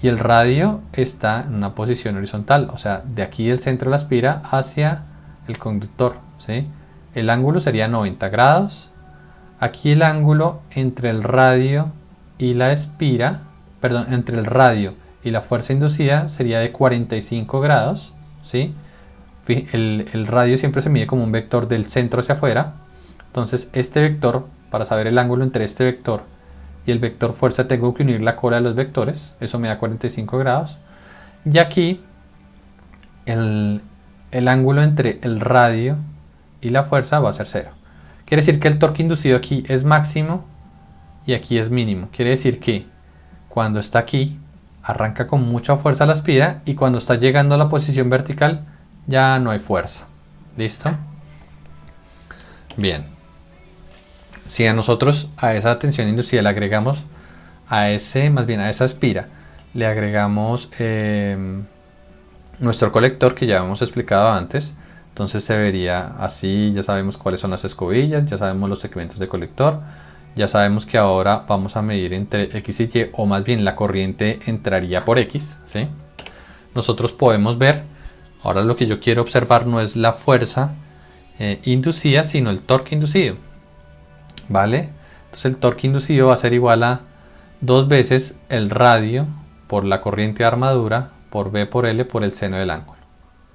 y el radio está en una posición horizontal, o sea, de aquí del centro de la espira hacia el conductor, ¿sí? El ángulo sería 90 grados. Aquí el ángulo entre el radio y la espira, perdón, entre el radio y la fuerza inducida sería de 45 grados, ¿sí? El radio siempre se mide como un vector del centro hacia afuera. Entonces este vector, para saber el ángulo entre este vector y el vector fuerza, tengo que unir la cola de los vectores, eso me da 45 grados. Y aquí el ángulo entre el radio y la fuerza va a ser 0. Quiere decir que el torque inducido aquí es máximo y aquí es mínimo. Quiere decir que cuando está aquí arranca con mucha fuerza la espira, y cuando está llegando a la posición vertical ya no hay fuerza. ¿Listo? Bien. Si a nosotros a esa tensión inducida le agregamos a esa espira, le agregamos nuestro colector que ya hemos explicado antes, entonces se vería así. Ya sabemos cuáles son las escobillas, ya sabemos los segmentos de colector, ya sabemos que ahora vamos a medir entre X y Y, o más bien la corriente entraría por X, ¿sí? Nosotros podemos ver, ahora lo que yo quiero observar no es la fuerza inducida, sino el torque inducido, ¿vale? Entonces el torque inducido va a ser igual a 2 veces el radio por la corriente de armadura por B por L por el seno del ángulo,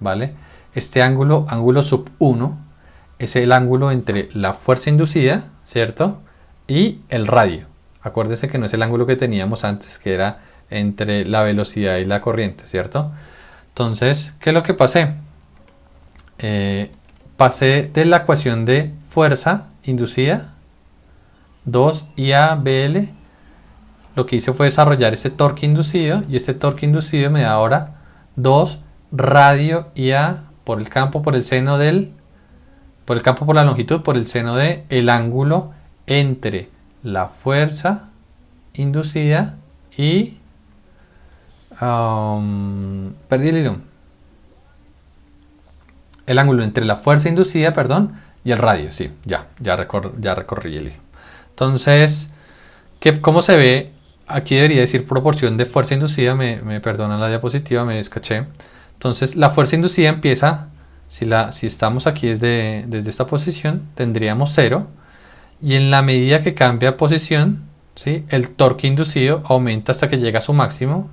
¿vale? Este ángulo sub 1, es el ángulo entre la fuerza inducida, ¿cierto? Y el radio. Acuérdense que no es el ángulo que teníamos antes, que era entre la velocidad y la corriente, ¿cierto? Entonces, ¿qué es lo que pasé? Pasé de la ecuación de fuerza inducida, 2IABL, lo que hice fue desarrollar este torque inducido, y este torque inducido me da ahora 2 radio IA por el campo, por el seno por el campo, por la longitud, por el seno de el ángulo entre la fuerza inducida y perdí el hilo. El ángulo entre la fuerza inducida, perdón, y el radio. Sí, ya recorrí el hilo. Entonces, ¿cómo se ve? Aquí debería decir proporción de fuerza inducida. Me perdona la diapositiva, me descaché. Entonces la fuerza inducida empieza, si estamos aquí desde esta posición, tendríamos 0, y en la medida que cambia posición, ¿sí?, el torque inducido aumenta hasta que llega a su máximo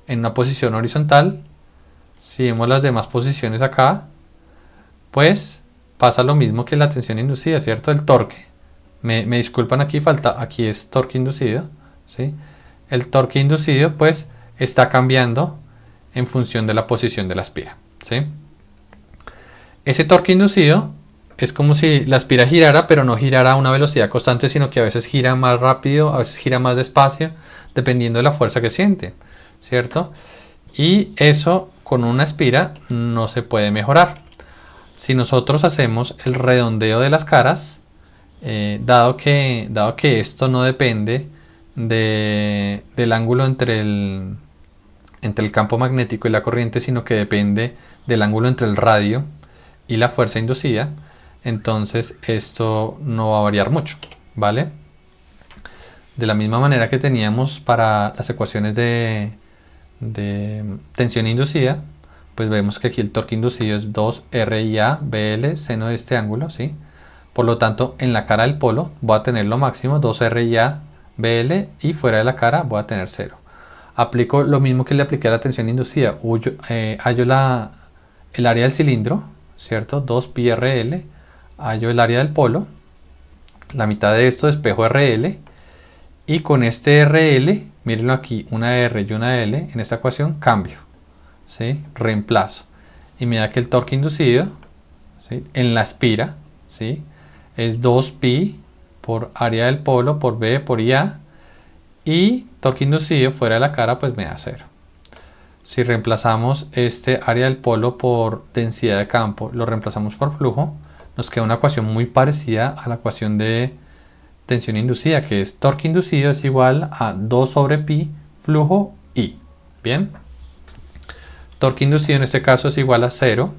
en una posición horizontal. Si vemos las demás posiciones acá, pues pasa lo mismo que la tensión inducida, ¿cierto? El torque, me disculpan, aquí es torque inducido, ¿sí? El torque inducido pues está cambiando en función de la posición de la espira, ¿sí? Ese torque inducido es como si la espira girara, pero no girara a una velocidad constante, sino que a veces gira más rápido, a veces gira más despacio, dependiendo de la fuerza que siente, ¿cierto? Y eso con una espira no se puede mejorar. Si nosotros hacemos el redondeo de las caras, dado que esto no depende del ángulo entre el campo magnético y la corriente, sino que depende del ángulo entre el radio y la fuerza inducida, entonces esto no va a variar mucho, ¿vale? De la misma manera que teníamos para las ecuaciones de tensión inducida, pues vemos que aquí el torque inducido es 2RIA BL seno de este ángulo, ¿sí? Por lo tanto, en la cara del polo voy a tener lo máximo 2RIA BL y fuera de la cara voy a tener 0. Aplico lo mismo que le apliqué a la tensión inducida, hallo el área del cilindro, ¿cierto? 2πRL, hallo el área del polo, la mitad de esto despejo RL, y con este RL, mírenlo aquí, una R y una L, en esta ecuación cambio, ¿sí? Reemplazo, y me da que el torque inducido, ¿sí?, en la espira, ¿sí?, es 2pi por área del polo por B por IA, y torque inducido fuera de la cara pues me da 0. Si reemplazamos este área del polo por densidad de campo, lo reemplazamos por flujo, nos queda una ecuación muy parecida a la ecuación de tensión inducida, que es torque inducido es igual a 2 sobre pi flujo I. Bien, torque inducido en este caso es igual a 0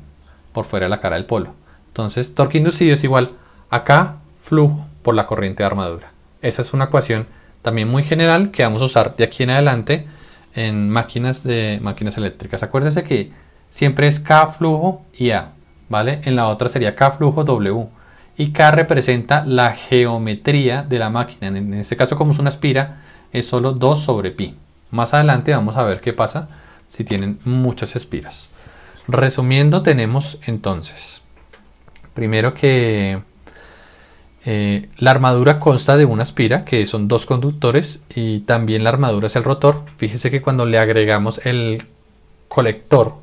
por fuera de la cara del polo. Entonces torque inducido es igual a K flujo por la corriente de armadura. Esa es una ecuación también muy general que vamos a usar de aquí en adelante en máquinas eléctricas. Acuérdense que siempre es K flujo y A, ¿vale? En la otra sería K flujo W. Y K representa la geometría de la máquina. En este caso, como es una espira, es solo 2 sobre pi. Más adelante vamos a ver qué pasa si tienen muchas espiras. Resumiendo, tenemos entonces, primero que la armadura consta de una espira, que son 2 conductores, y también la armadura es el rotor. Fíjese que cuando le agregamos el colector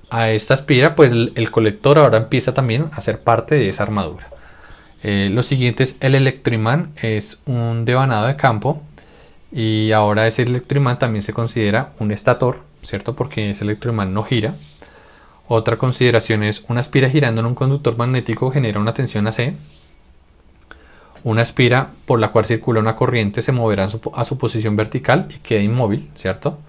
a esta espira, pues el colector ahora empieza también a ser parte de esa armadura. Lo siguiente es el electroimán, es un devanado de campo, y ahora ese electroimán también se considera un estator, ¿cierto? Porque ese electroimán no gira. Otra consideración es una espira girando en un conductor magnético genera una tensión AC. Una espira por la cual circula una corriente se moverá a su posición vertical y queda inmóvil, ¿cierto?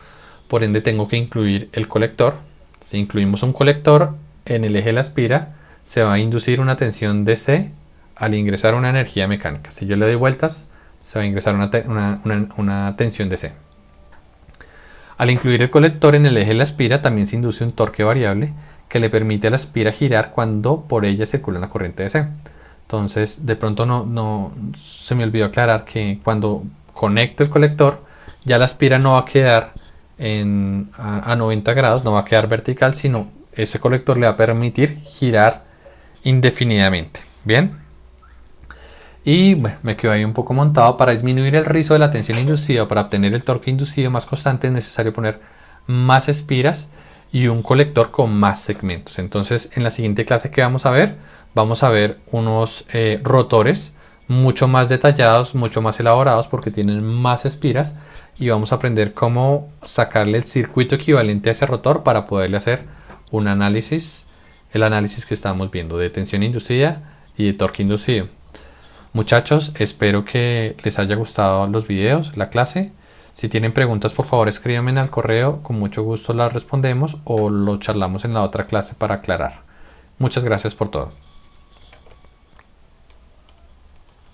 Por ende tengo que incluir el colector. Si incluimos un colector en el eje de la espira, se va a inducir una tensión DC al ingresar una energía mecánica. Si yo le doy vueltas, se va a ingresar una tensión DC. Al incluir el colector en el eje de la espira, también se induce un torque variable que le permite a la espira girar cuando por ella circula una corriente DC. Entonces, de pronto no se me olvidó aclarar que cuando conecto el colector, ya la espira no va a quedar a 90 grados, no va a quedar vertical, sino ese colector le va a permitir girar indefinidamente. Bien. Y bueno, me quedo ahí un poco montado. Para disminuir el riesgo de la tensión inducida, para obtener el torque inducido más constante, es necesario poner más espiras y un colector con más segmentos. Entonces, en la siguiente clase que vamos a ver unos rotores mucho más detallados, mucho más elaborados, porque tienen más espiras, y vamos a aprender cómo sacarle el circuito equivalente a ese rotor para poderle hacer un análisis, el análisis que estamos viendo de tensión inducida y de torque inducido. Muchachos, espero que les haya gustado los videos, la clase. Si tienen preguntas, por favor escríbanme al correo, con mucho gusto las respondemos o lo charlamos en la otra clase para aclarar. Muchas gracias por todo.